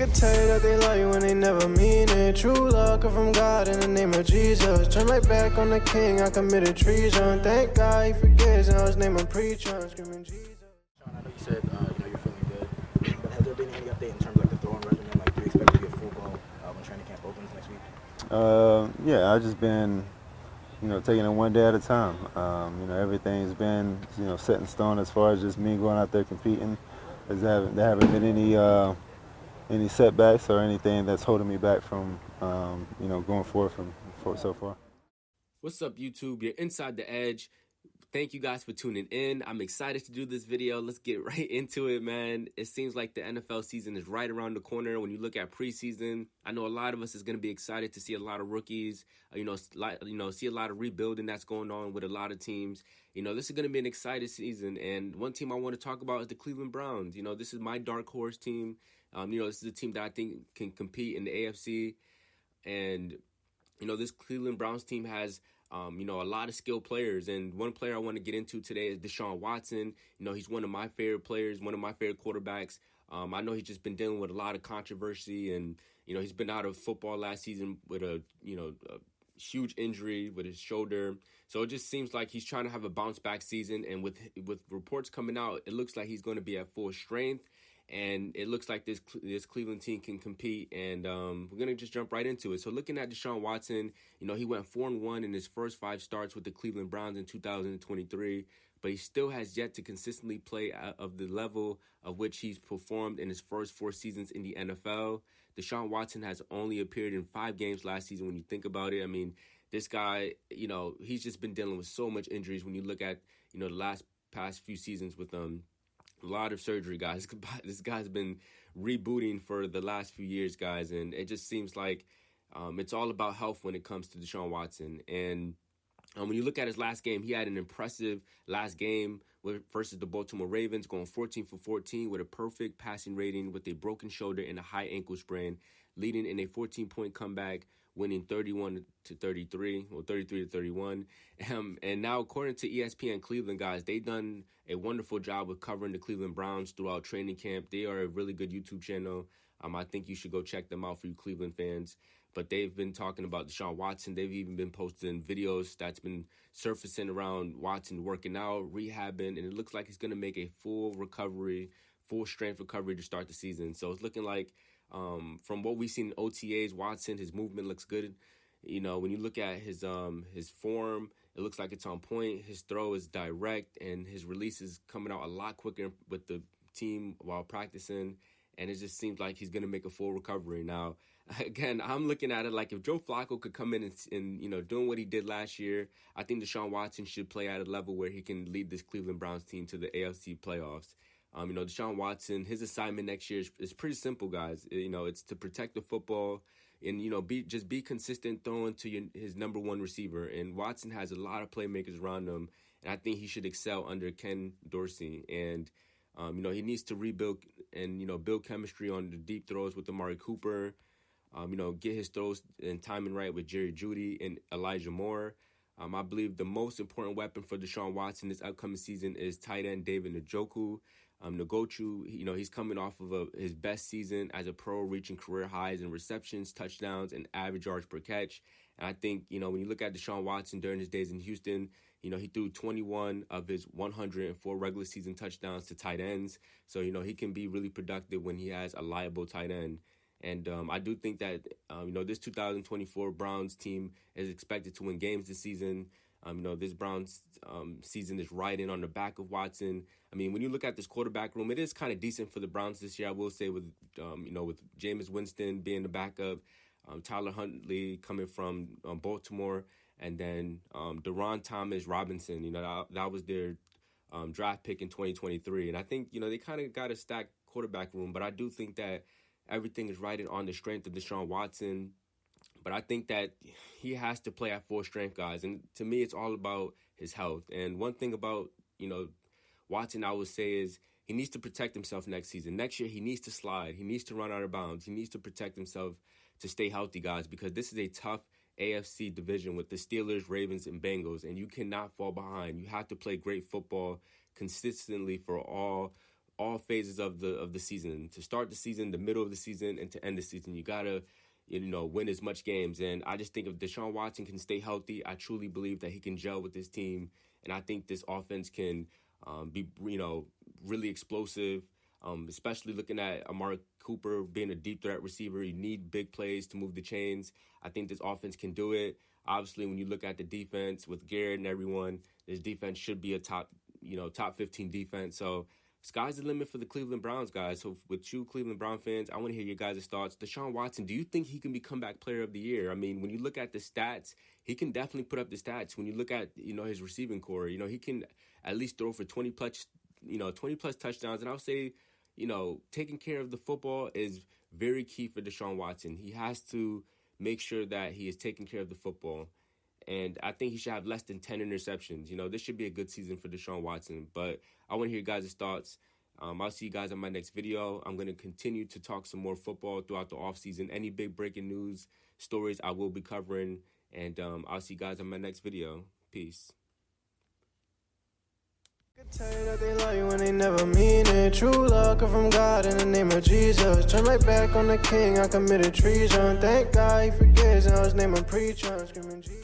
can tell you that they love you when they never mean it. True love come from God in the name of Jesus. Turn my back on the king, I committed treason. Thank God he forgives, and I was named a preacher. Screaming Jesus. Sean, I know you said you're feeling good, but has there been any update in terms of like the throwing regimen? Like, do you expect to be a full go when training camp opens next week? Yeah, I've just been, taking it one day at a time. Everything's been, set in stone as far as just me going out there competing. There haven't been any setbacks or anything that's holding me back from, going forward so far. What's up, YouTube? You're Inside the Edge. Thank you guys for tuning in. I'm excited to do this video. Let's get right into it, man. It seems like the NFL season is right around the corner. When you look at preseason, I know a lot of us is going to be excited to see a lot of rookies, see a lot of rebuilding that's going on with a lot of teams. This is going to be an exciting season. And one team I want to talk about is the Cleveland Browns. This is my dark horse team. This is a team that I think can compete in the AFC. And, this Cleveland Browns team has a lot of skilled players. And one player I want to get into today is Deshaun Watson. He's one of my favorite players, one of my favorite quarterbacks. I know he's just been dealing with a lot of controversy, and, he's been out of football last season with a huge injury with his shoulder. So it just seems like he's trying to have a bounce back season. And with reports coming out, it looks like he's going to be at full strength. And it looks like this Cleveland team can compete, and we're going to just jump right into it. So looking at Deshaun Watson, he went 4-1 in his first 5 starts with the Cleveland Browns in 2023, but he still has yet to consistently play of the level of which he's performed in his first 4 seasons in the NFL. Deshaun Watson has only appeared in 5 games last season when you think about it. I mean, this guy, he's just been dealing with so much injuries when you look at, the past few seasons with a lot of surgery, guys. This guy's been rebooting for the last few years, guys, and it just seems like it's all about health when it comes to Deshaun Watson. And when you look at his last game, he had an impressive last game versus the Baltimore Ravens, going 14 for 14 with a perfect passing rating with a broken shoulder and a high ankle sprain, leading in a 14-point comeback, winning 31-33, or 33-31. And now, according to ESPN Cleveland, guys, they've done a wonderful job of covering the Cleveland Browns throughout training camp. They are a really good YouTube channel. I think you should go check them out for you Cleveland fans. But they've been talking about Deshaun Watson. They've even been posting videos that's been surfacing around Watson working out, rehabbing, and it looks like he's going to make a full strength recovery to start the season. So it's looking like, from what we've seen in OTAs, Watson, his movement looks good. When you look at his form, it looks like it's on point. His throw is direct, and his release is coming out a lot quicker with the team while practicing. And it just seems like he's going to make a full recovery. Now, again, I'm looking at it like if Joe Flacco could come in and doing what he did last year, I think Deshaun Watson should play at a level where he can lead this Cleveland Browns team to the AFC playoffs. Deshaun Watson, his assignment next year is pretty simple, guys. It's to protect the football and, be consistent throwing to his number one receiver. And Watson has a lot of playmakers around him, and I think he should excel under Ken Dorsey. And, he needs to rebuild and, build chemistry on the deep throws with Amari Cooper, get his throws and timing right with Jerry Jeudy and Elijah Moore. I believe the most important weapon for Deshaun Watson this upcoming season is tight end David Njoku. He's coming off of his best season as a pro, reaching career highs in receptions, touchdowns, and average yards per catch. And I think, when you look at Deshaun Watson during his days in Houston, he threw 21 of his 104 regular season touchdowns to tight ends. So, he can be really productive when he has a liable tight end. And I do think that, this 2024 Browns team is expected to win games this season. This Browns season is riding on the back of Watson. I mean, when you look at this quarterback room, it is kind of decent for the Browns this year, I will say, with Jameis Winston being the backup, Tyler Huntley coming from Baltimore, and then Deron Thomas Robinson. That was their draft pick in 2023. And I think, they kind of got a stacked quarterback room, but I do think that everything is riding on the strength of Deshaun Watson. But I think that he has to play at full strength, guys. And to me, it's all about his health. And one thing about, Watson, I would say, is he needs to protect himself next season. Next year, he needs to slide. He needs to run out of bounds. He needs to protect himself to stay healthy, guys, because this is a tough AFC division with the Steelers, Ravens, and Bengals, and you cannot fall behind. You have to play great football consistently for all all phases of the season. To start the season, the middle of the season, and to end the season, you gotta, win as much games. And I just think if Deshaun Watson can stay healthy, I truly believe that he can gel with this team. And I think this offense can be, really explosive, especially looking at Amari Cooper being a deep threat receiver. You need big plays to move the chains. I think this offense can do it. Obviously, when you look at the defense with Garrett and everyone, this defense should be a top 15 defense. So sky's the limit for the Cleveland Browns, guys. So with you Cleveland Brown fans, I want to hear your guys' thoughts. Deshaun Watson, do you think he can be comeback player of the year? I mean, when you look at the stats, he can definitely put up the stats. When you look at, his receiving core, he can at least throw for 20 plus touchdowns. And I'll say, taking care of the football is very key for Deshaun Watson. He has to make sure that he is taking care of the football. And I think he should have less than 10 interceptions. This should be a good season for Deshaun Watson. But I want to hear your guys' thoughts. I'll see you guys on my next video. I'm going to continue to talk some more football throughout the offseason. Any big breaking news stories I will be covering. And I'll see you guys on my next video. Peace. I can tell you that they lie when they never mean it. True love come from God in the name of Jesus. Turn my back on the king, I committed treason. Thank God he forgives, now his name I'm preaching. Screaming Jesus.